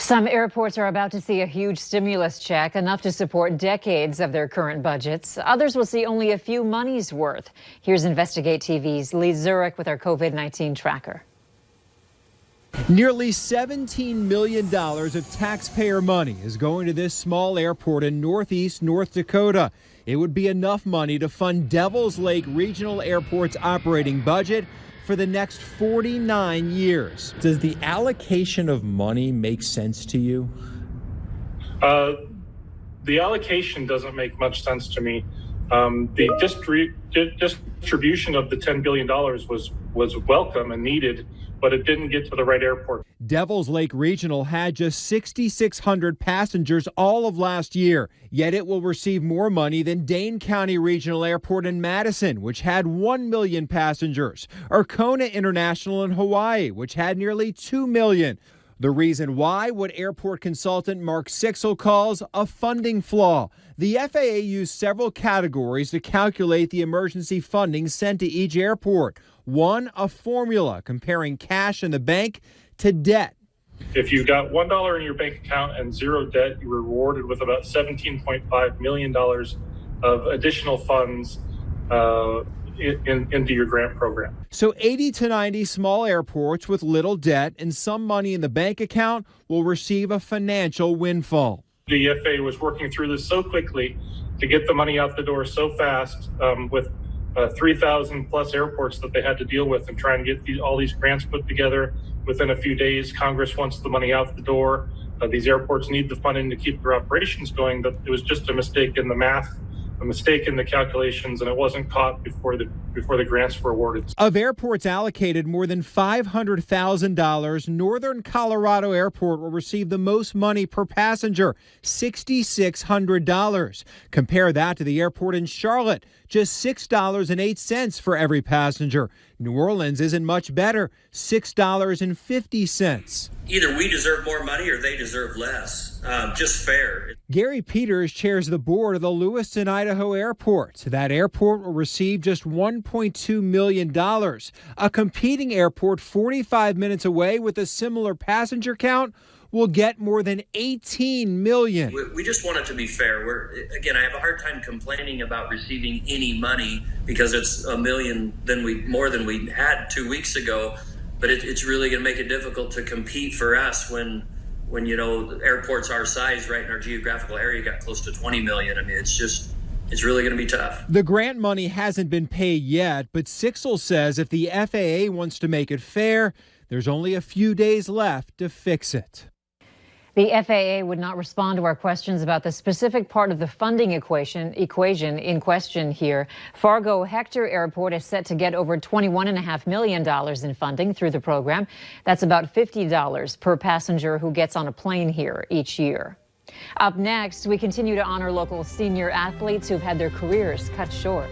Some airports are about to see a huge stimulus check, enough to support decades of their current budgets. Others will see only a few money's worth. Here's Investigate TV's Lee Zurich with our COVID-19 tracker. Nearly $17 million of taxpayer money is going to this small airport in northeast North Dakota. It would be enough money to fund Devils Lake Regional Airport's operating budget for the next 49 years. Does the allocation of money make sense to you? The allocation doesn't make much sense to me. The distribution of the $10 billion was welcome and needed, but it didn't get to the right airport. Devils Lake Regional had just 6,600 passengers all of last year, yet it will receive more money than Dane County Regional Airport in Madison, which had 1 million passengers, or Kona International in Hawaii, which had nearly 2 million. The reason why, what airport consultant Mark Sixel calls a funding flaw. The FAA used several categories to calculate the emergency funding sent to each airport. One, a formula comparing cash in the bank to debt. If you got $1 in your bank account and zero debt, you were rewarded with about $17.5 million of additional funds into your grant program. So 80 to 90 small airports with little debt and some money in the bank account will receive a financial windfall. The FAA was working through this so quickly to get the money out the door so fast with 3,000 plus airports that they had to deal with and try and get all these grants put together within a few days. Congress wants the money out the door. These airports need the funding to keep their operations going. But it was just a mistake in the math, a mistake in the calculations, and it wasn't caught before the grants were awarded. Of airports allocated more than $500,000, Northern Colorado Airport will receive the most money per passenger, $6,600. Compare that to the airport in Charlotte, just $6.08 for every passenger. New Orleans isn't much better, $6.50. Either we deserve more money or they deserve less. Just fair. Gary Peters chairs the board of the Lewiston, Idaho Airport. That airport will receive just $1.2 million. A competing airport 45 minutes away with a similar passenger count will get more than $18 million. We just want it to be fair. I have a hard time complaining about receiving any money because it's $1 million more than we had 2 weeks ago. But it's really going to make it difficult to compete for us when airports our size right in our geographical area got close to 20 million. I mean, it's really going to be tough. The grant money hasn't been paid yet, but Sixel says if the FAA wants to make it fair, there's only a few days left to fix it. The FAA would not respond to our questions about the specific part of the funding equation in question here. Fargo Hector Airport is set to get over $21.5 million in funding through the program. That's about $50 per passenger who gets on a plane here each year. Up next, we continue to honor local senior athletes who've had their careers cut short.